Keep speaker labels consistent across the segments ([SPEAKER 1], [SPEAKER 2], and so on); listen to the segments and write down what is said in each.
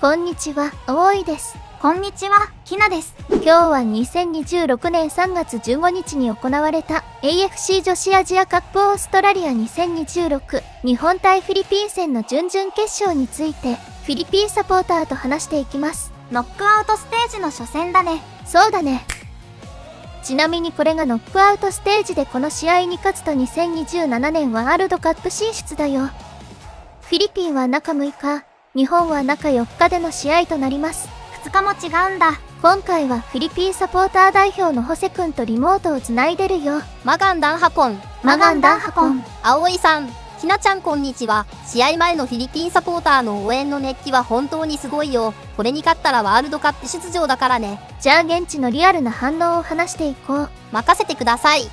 [SPEAKER 1] こんにちは、おいです。
[SPEAKER 2] こんにちは、きなです。
[SPEAKER 1] 今日は2026年3月15日に行われた AFC 女子アジアカップオーストラリア2026日本対フィリピン戦の準々決勝についてフィリピンサポーターと話していきます。
[SPEAKER 2] ノックアウトステージの初戦だね。
[SPEAKER 1] そうだね。ちなみにこれがノックアウトステージでこの試合に勝つと2027年ワールドカップ進出だよ。フィリピンは中6日、日本は中4日での試合となります。
[SPEAKER 2] 2日も違うんだ。
[SPEAKER 1] 今回はフィリピンサポーター代表のホセ君とリモートをつないでるよ。
[SPEAKER 3] マガンダンハポン。
[SPEAKER 1] マガンダンハポン。
[SPEAKER 3] 葵さん、ひなちゃんこんにちは。試合前のフィリピンサポーターの応援の熱気は本当にすごいよ。これに勝ったらワールドカップ出場だからね。
[SPEAKER 1] じゃあ現地のリアルな反応を話していこう。
[SPEAKER 3] 任せてください。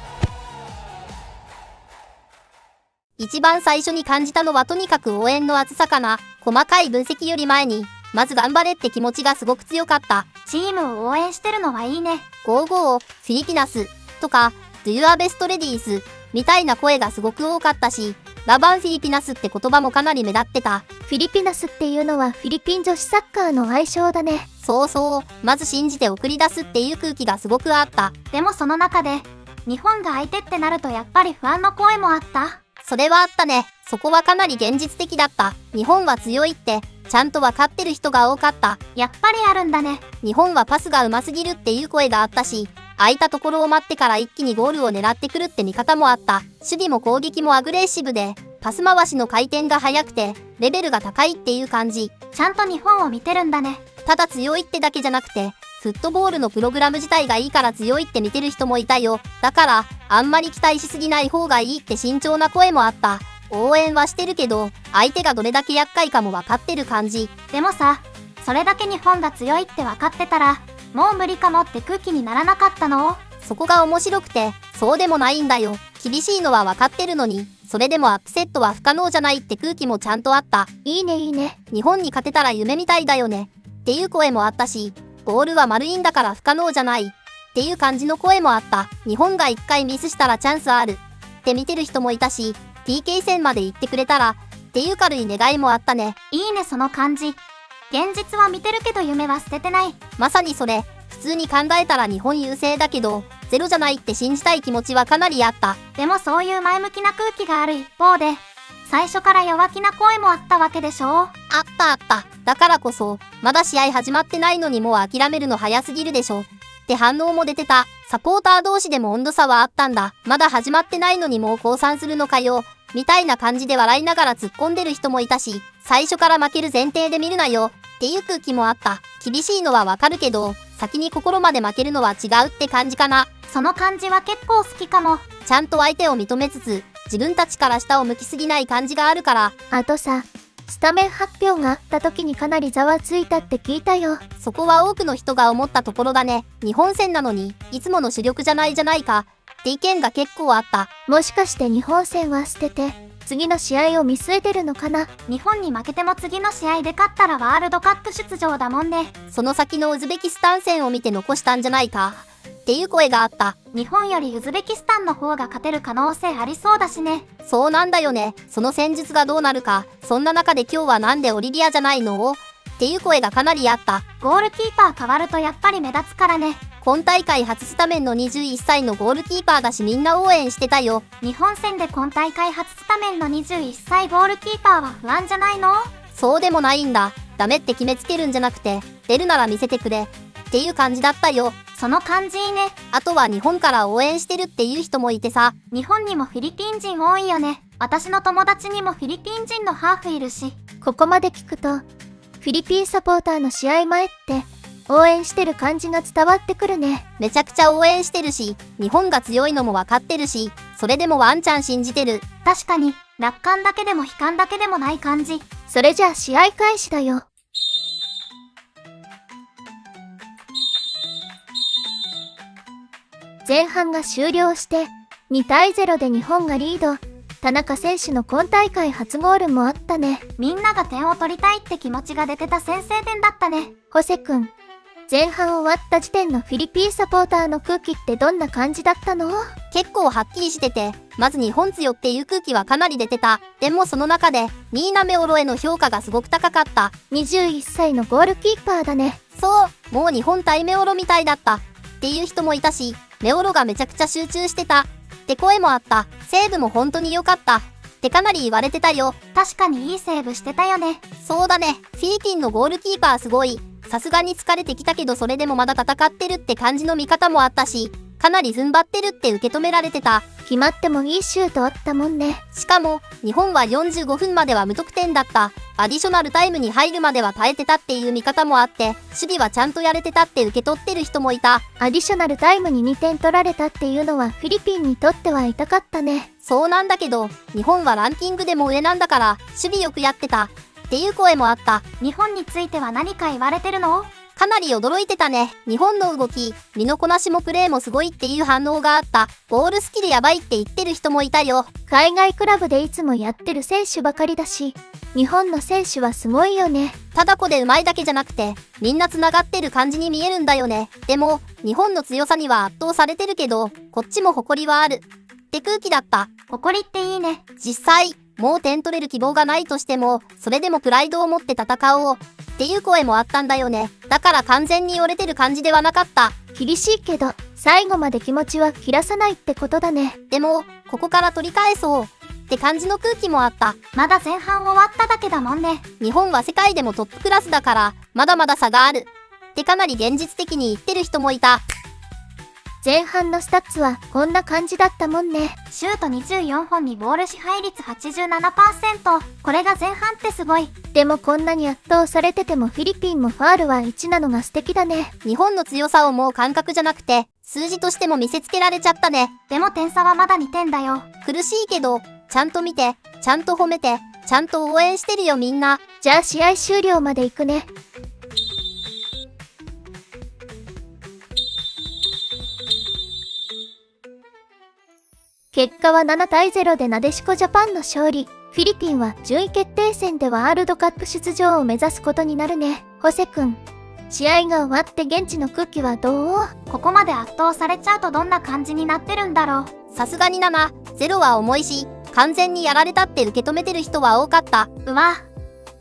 [SPEAKER 3] 一番最初に感じたのはとにかく応援の熱さかな。細かい分析より前に、まず頑張れって気持ちがすごく強かった。
[SPEAKER 2] チームを応援してるのはいいね。
[SPEAKER 3] 55、フィリピナスとか、Do Your Best Ladies みたいな声がすごく多かったし、ラバンフィリピナスって言葉もかなり目立ってた。
[SPEAKER 1] フィリピナスっていうのはフィリピン女子サッカーの愛称だね。
[SPEAKER 3] そうそう、まず信じて送り出すっていう空気がすごくあった。
[SPEAKER 2] でもその中で、日本が相手ってなるとやっぱり不安の声もあった。
[SPEAKER 3] それはあったね。そこはかなり現実的だった。日本は強いって、ちゃんとわかってる人が多かった。
[SPEAKER 2] やっぱりあるんだね。
[SPEAKER 3] 日本はパスが上手すぎるっていう声があったし、空いたところを待ってから一気にゴールを狙ってくるって見方もあった。守備も攻撃もアグレッシブで、パス回しの回転が速くて、レベルが高いっていう感じ。
[SPEAKER 2] ちゃんと日本を見てるんだね。
[SPEAKER 3] ただ強いってだけじゃなくて、フットボールのプログラム自体がいいから強いって見てる人もいたよ。だから、あんまり期待しすぎない方がいいって慎重な声もあった。応援はしてるけど、相手がどれだけ厄介かも分かってる感じ。
[SPEAKER 2] でもさ、それだけ日本が強いって分かってたら、もう無理かもって空気にならなかったの？
[SPEAKER 3] そこが面白くて、そうでもないんだよ。厳しいのは分かってるのに、それでもアップセットは不可能じゃないって空気もちゃんとあった。
[SPEAKER 1] いいねいいね。
[SPEAKER 3] 日本に勝てたら夢みたいだよね。っていう声もあったし、ゴールは丸いんだから不可能じゃない。っていう感じの声もあった。日本が1回ミスしたらチャンスある。って見てる人もいたし、PK 戦まで行ってくれたら、っていう軽い願いもあったね。
[SPEAKER 2] いいねその感じ。現実は見てるけど夢は捨ててない。
[SPEAKER 3] まさにそれ。普通に考えたら日本優勢だけど、ゼロじゃないって信じたい気持ちはかなりあった。
[SPEAKER 2] でもそういう前向きな空気がある一方で、最初から弱気な声もあったわけでしょ？
[SPEAKER 3] あったあった。だからこそ、まだ試合始まってないのにもう諦めるの早すぎるでしょ。って反応も出てた。サポーター同士でも温度差はあったんだ。まだ始まってないのにもう降参するのかよ。みたいな感じで笑いながら突っ込んでる人もいたし、最初から負ける前提で見るなよ。っていう空気もあった。厳しいのはわかるけど、先に心まで負けるのは違うって感じかな。
[SPEAKER 2] その感じは結構好きかも。
[SPEAKER 3] ちゃんと相手を認めつつ、自分たちから下を向きすぎない感じがあるから。
[SPEAKER 1] あとさ、スタメン発表があった時にかなりざわついたって聞いたよ。
[SPEAKER 3] そこは多くの人が思ったところだね。日本戦なのに、いつもの主力じゃないじゃないか。って意見が結構あった。
[SPEAKER 1] もしかして日本戦は捨てて、次の試合を見据えてるのかな？
[SPEAKER 2] 日本に負けても次の試合で勝ったらワールドカップ出場だもんね。
[SPEAKER 3] その先のウズベキスタン戦を見て残したんじゃないか。っていう声があった。
[SPEAKER 2] 日本よりウズベキスタンの方が勝てる可能性ありそうだしね。
[SPEAKER 3] そうなんだよね。その戦術がどうなるか。そんな中で今日はなんでオリビアじゃないの？っていう声がかなりあった。
[SPEAKER 2] ゴールキーパー変わるとやっぱり目立つからね。
[SPEAKER 3] 今大会初スタメンの21歳のゴールキーパーだしみんな応援してたよ。
[SPEAKER 2] 日本戦で今大会初スタメンの21歳ゴールキーパーは不安じゃないの？
[SPEAKER 3] そうでもないんだ。ダメって決めつけるんじゃなくて、出るなら見せてくれ。っていう感じだったよ。
[SPEAKER 2] その感じいいね。
[SPEAKER 3] あとは日本から応援してるっていう人もいてさ。
[SPEAKER 2] 日本にもフィリピン人多いよね。私の友達にもフィリピン人のハーフいるし。
[SPEAKER 1] ここまで聞くと、フィリピンサポーターの試合前って、応援してる感じが伝わってくるね。
[SPEAKER 3] めちゃくちゃ応援してるし、日本が強いのも分かってるし、それでもワンチャン信じてる。
[SPEAKER 2] 確かに、楽観だけでも悲観だけでもない感じ。
[SPEAKER 1] それじゃあ試合開始だよ。前半が終了して、2対0で日本がリード。田中選手の今大会初ゴールもあったね。
[SPEAKER 2] みんなが点を取りたいって気持ちが出てた先制点だったね。
[SPEAKER 1] ホセ君、前半終わった時点のフィリピンサポーターの空気ってどんな感じだったの？
[SPEAKER 3] 結構はっきりしてて、まず日本強っていう空気はかなり出てた。でもその中で、ニーナ・メオロへの評価がすごく高かった。
[SPEAKER 1] 21歳のゴールキーパーだね。
[SPEAKER 3] そう、もう日本対メオロみたいだった。っていう人もいたし、メオロがめちゃくちゃ集中してた。って声もあった。セーブも本当に良かった。ってかなり言われてたよ。
[SPEAKER 2] 確かにいいセーブしてたよね。
[SPEAKER 3] そうだね。フィリピンのゴールキーパーすごい。さすがに疲れてきたけどそれでもまだ戦ってるって感じの見方もあったし、かなり踏ん張ってるって受け止められてた。
[SPEAKER 1] 決まってもいいシュートあったもんね。
[SPEAKER 3] しかも、日本は45分までは無得点だった。アディショナルタイムに入るまでは耐えてたっていう見方もあって、守備はちゃんとやれてたって受け取ってる人もいた。
[SPEAKER 1] アディショナルタイムに2点取られたっていうのはフィリピンにとっては痛かったね。
[SPEAKER 3] そうなんだけど、日本はランキングでも上なんだから、守備よくやってた。っていう声もあった。
[SPEAKER 2] 日本については何か言われてるの？
[SPEAKER 3] かなり驚いてたね。日本の動き、身のこなしもプレーもすごいっていう反応があった。ゴールスキルやばいって言ってる人もいたよ。
[SPEAKER 1] 海外クラブでいつもやってる選手ばかりだし、日本の選手はすごいよね。
[SPEAKER 3] ただこで上手いだけじゃなくて、みんな繋がってる感じに見えるんだよね。でも、日本の強さには圧倒されてるけど、こっちも誇りはある。って空気だった。
[SPEAKER 2] 誇りっていいね。
[SPEAKER 3] 実際、もう点取れる希望がないとしても、それでもプライドを持って戦おう。っていう声もあったんだよね。だから完全に折れてる感じではなかった。
[SPEAKER 1] 厳しいけど、最後まで気持ちは切らさないってことだね。
[SPEAKER 3] でも、ここから取り返そう。って感じの空気もあった。
[SPEAKER 2] まだ前半終わっただけだもんね。
[SPEAKER 3] 日本は世界でもトップクラスだから、まだまだ差がある。ってかなり現実的に言ってる人もいた。
[SPEAKER 1] 前半のスタッツはこんな感じだったもんね。
[SPEAKER 2] シュート24本にボール支配率 87%。これが前半ってすごい。
[SPEAKER 1] でもこんなに圧倒されててもフィリピンもファールは1なのが素敵だね。
[SPEAKER 3] 日本の強さをもう感覚じゃなくて、数字としても見せつけられちゃったね。
[SPEAKER 2] でも点差はまだ2点だよ。
[SPEAKER 3] 苦しいけど、ちゃんと見て、ちゃんと褒めて、ちゃんと応援してるよみんな。
[SPEAKER 1] じゃあ試合終了まで行くね。結果は7対0でなでしこジャパンの勝利。フィリピンは順位決定戦でワールドカップ出場を目指すことになるね。ホセ君、試合が終わって現地の空気はどう？
[SPEAKER 2] ここまで圧倒されちゃうとどんな感じになってるんだろう。
[SPEAKER 3] さすがに7、0は重いし、完全にやられたって受け止めてる人は多かった。
[SPEAKER 2] うわ、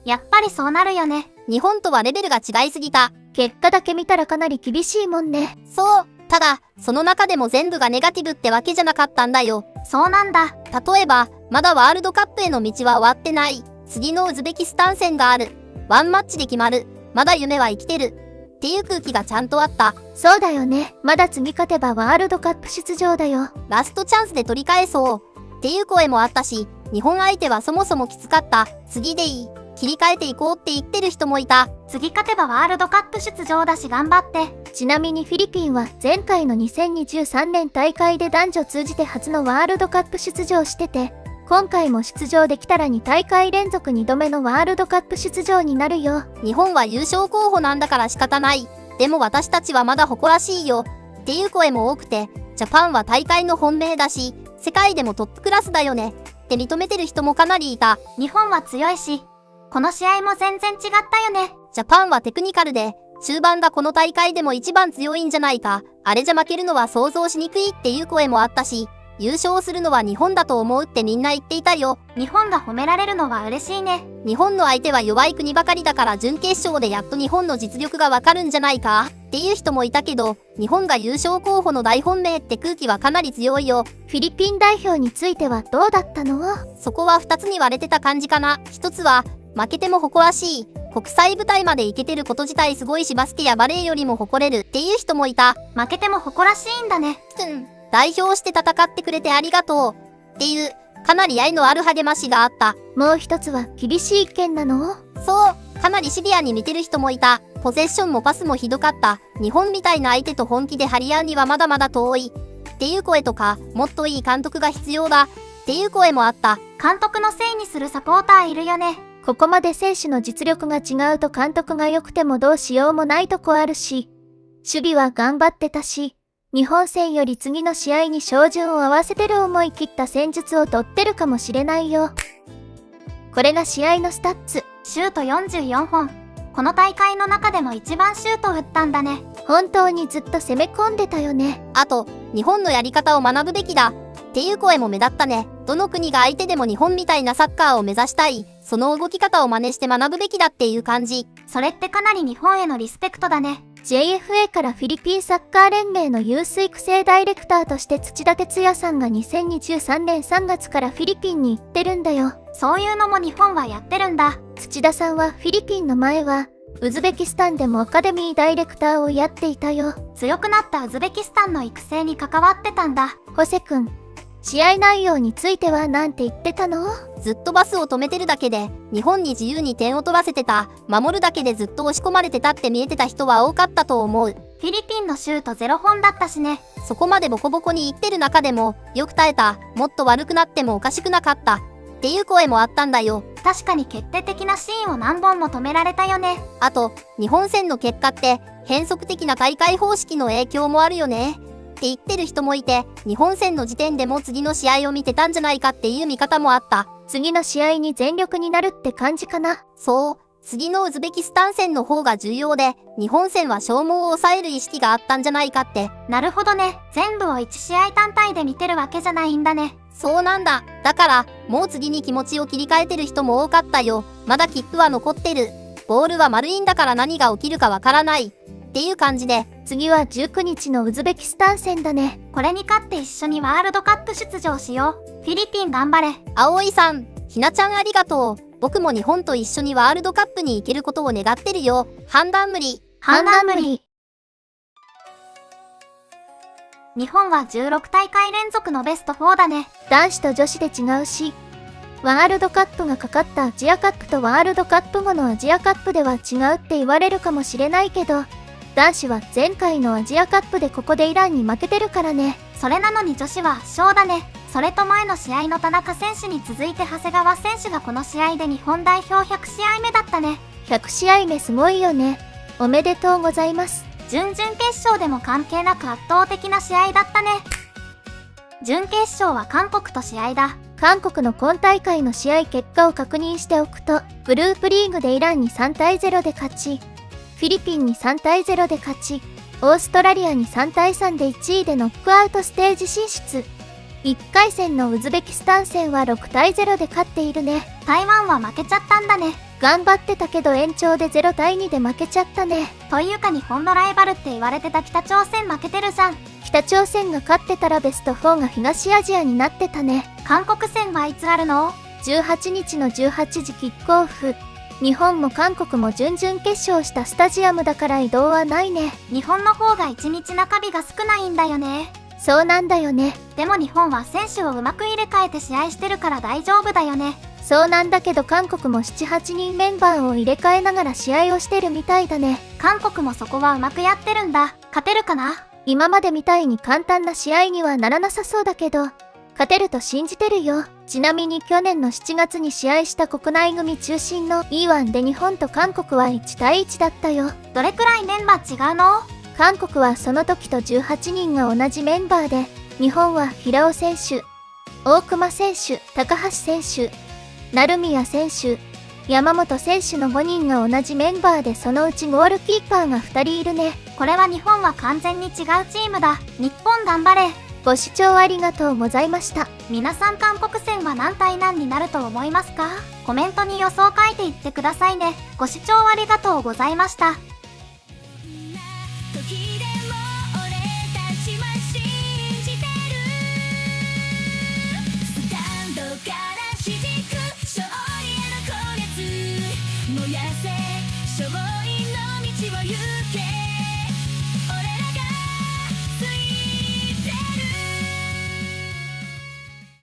[SPEAKER 2] やっぱりそうなるよね。
[SPEAKER 3] 日本とはレベルが違いすぎた。
[SPEAKER 1] 結果だけ見たらかなり厳しいもんね。
[SPEAKER 3] そう。ただ、その中でも全部がネガティブってわけじゃなかったんだよ。
[SPEAKER 2] そうなんだ。
[SPEAKER 3] 例えば、まだワールドカップへの道は終わってない。次のウズベキスタン戦がある。ワンマッチで決まる。まだ夢は生きてる。っていう空気がちゃんとあった。
[SPEAKER 1] そうだよね。まだ次勝てばワールドカップ出場だよ。
[SPEAKER 3] ラストチャンスで取り返そう。っていう声もあったし、日本相手はそもそもきつかった。次でいい。切り替えていこうって言ってる人もいた。
[SPEAKER 2] 次勝てばワールドカップ出場だし頑張って。
[SPEAKER 1] ちなみにフィリピンは前回の2023年大会で男女通じて初のワールドカップ出場してて、今回も出場できたら2大会連続2度目のワールドカップ出場になるよ。
[SPEAKER 3] 日本は優勝候補なんだから仕方ない。でも私たちはまだ誇らしいよ。っていう声も多くて、ジャパンは大会の本命だし、世界でもトップクラスだよね。って認めてる人もかなりいた。
[SPEAKER 2] 日本は強いし、この試合も全然違ったよね。
[SPEAKER 3] ジャパンはテクニカルで、中盤がこの大会でも一番強いんじゃないか。あれじゃ負けるのは想像しにくいっていう声もあったし、優勝するのは日本だと思うってみんな言っていたよ。
[SPEAKER 2] 日本が褒められるのは嬉しいね。
[SPEAKER 3] 日本の相手は弱い国ばかりだから準決勝でやっと日本の実力がわかるんじゃないかっていう人もいたけど、日本が優勝候補の大本命って空気はかなり強いよ。
[SPEAKER 1] フィリピン代表についてはどうだったの？
[SPEAKER 3] そこは2つに割れてた感じかな。1つは、負けても誇らしい。国際舞台まで行けてること自体すごいしバスケやバレーよりも誇れるっていう人もいた。
[SPEAKER 2] 負けても誇らしいんだね。
[SPEAKER 3] 代表して戦ってくれてありがとう。っていう、かなり愛のある励ましがあった。
[SPEAKER 1] もう一つは厳しい意見なの？
[SPEAKER 3] そう、かなりシビアに見てる人もいた。ポゼッションもパスもひどかった。日本みたいな相手と本気で張り合うにはまだまだ遠い。っていう声とか、もっといい監督が必要だ。っていう声もあった。
[SPEAKER 2] 監督のせいにするサポーターいるよね。
[SPEAKER 1] ここまで選手の実力が違うと監督が良くてもどうしようもないとこあるし、守備は頑張ってたし、日本戦より次の試合に照準を合わせてる思い切った戦術を取ってるかもしれないよ。これが試合のスタッツ。
[SPEAKER 2] シュート44本。この大会の中でも一番シュートを打ったんだね。
[SPEAKER 1] 本当にずっと攻め込んでたよね。
[SPEAKER 3] あと、日本のやり方を学ぶべきだっていう声も目立ったね。どの国が相手でも日本みたいなサッカーを目指したい。その動き方を真似して学ぶべきだっていう感じ。
[SPEAKER 2] それってかなり日本へのリスペクトだね。
[SPEAKER 1] JFA からフィリピンサッカー連盟のユース育成ダイレクターとして土田哲也さんが2023年3月からフィリピンに行ってるんだよ。
[SPEAKER 2] そういうのも日本はやってるんだ。
[SPEAKER 1] 土田さんはフィリピンの前はウズベキスタンでもアカデミーダイレクターをやっていたよ。
[SPEAKER 2] 強くなったウズベキスタンの育成に関わってたんだ。
[SPEAKER 1] ホセ君、試合内容についてはなんて言ってたの？
[SPEAKER 3] ずっとバスを止めてるだけで日本に自由に点を取らせてた。守るだけでずっと押し込まれてたって見えてた人は多かったと思う。
[SPEAKER 2] フィリピンのシュート0本だったしね。
[SPEAKER 3] そこまでボコボコにいってる中でもよく耐えた。もっと悪くなってもおかしくなかったっていう声もあったんだよ。
[SPEAKER 2] 確かに決定的なシーンを何本も止められたよね。
[SPEAKER 3] あと、日本戦の結果って変則的な大会方式の影響もあるよねって言ってる人もいて、日本戦の時点でも次の試合を見てたんじゃないかっていう見方もあった。
[SPEAKER 1] 次の試合に全力になるって感じかな。
[SPEAKER 3] そう、次のウズベキスタン戦の方が重要で、日本戦は消耗を抑える意識があったんじゃないかって。
[SPEAKER 2] なるほどね。全部を1試合単体で見てるわけじゃないんだね。
[SPEAKER 3] そうなんだ。だから、もう次に気持ちを切り替えてる人も多かったよ。まだ切符は残ってる。ボールは丸いんだから何が起きるかわからない。っていう感じで。
[SPEAKER 1] 次は19日のウズベキスタン戦だね。
[SPEAKER 2] これに勝って一緒にワールドカップ出場しよう。フィリピン頑張れ。
[SPEAKER 3] 葵さん、ひなちゃんありがとう。僕も日本と一緒にワールドカップに行けることを願ってるよ。判断無理。
[SPEAKER 1] 判断無理。
[SPEAKER 2] 日本は16大会連続のベスト4だね。
[SPEAKER 1] 男子と女子で違うし、ワールドカップがかかったアジアカップとワールドカップ後のアジアカップでは違うって言われるかもしれないけど、男子は前回のアジアカップでここでイランに負けてるからね。
[SPEAKER 2] それなのに女子は圧勝だね。それと前の試合の田中選手に続いて長谷川選手がこの試合で日本代表100試合目だったね。
[SPEAKER 1] 100試合目すごいよね。おめでとうございます。
[SPEAKER 2] 準々決勝でも関係なく圧倒的な試合だったね。準決勝は韓国と試合だ。
[SPEAKER 1] 韓国の今大会の試合結果を確認しておくと、グループリーグでイランに3対0で勝ち、フィリピンに3対0で勝ち、オーストラリアに3対3で1位でノックアウトステージ進出。1回戦のウズベキスタン戦は6対0で勝っているね。
[SPEAKER 2] 台湾は負けちゃったんだね。
[SPEAKER 1] 頑張ってたけど延長で0対2で負けちゃったね。
[SPEAKER 2] というか日本のライバルって言われてた北朝鮮負けてるじゃん。
[SPEAKER 1] 北朝鮮が勝ってたらベスト4が東アジアになってたね。
[SPEAKER 2] 韓国戦はいつあるの
[SPEAKER 1] ？18日の18時キックオフ。日本も韓国も準々決勝したスタジアムだから移動はないね。
[SPEAKER 2] 日本の方が1日中日が少ないんだよね。
[SPEAKER 1] そうなんだよね。
[SPEAKER 2] でも日本は選手をうまく入れ替えて試合してるから大丈夫だよね。
[SPEAKER 1] そうなんだけど韓国も 7,8 人メンバーを入れ替えながら試合をしてるみたいだね。
[SPEAKER 2] 韓国もそこはうまくやってるんだ。勝てるかな？
[SPEAKER 1] 今までみたいに簡単な試合にはならなさそうだけど、勝てると信じてるよ。ちなみに去年の7月に試合した国内組中心の E1 で日本と韓国は1対1だったよ。
[SPEAKER 2] どれくらいメンバー違うの？
[SPEAKER 1] 韓国はその時と18人が同じメンバーで、日本は平尾選手、大熊選手、高橋選手、成宮選手、山本選手の5人が同じメンバーで、そのうちゴールキーパーが2人いるね。
[SPEAKER 2] これは日本は完全に違うチームだ。日本頑張れ。
[SPEAKER 1] ご視聴ありがとうございました。
[SPEAKER 2] 皆さん韓国戦は何対何になると思いますか？コメントに予想書いていってくださいね。ご視聴ありがとうございました。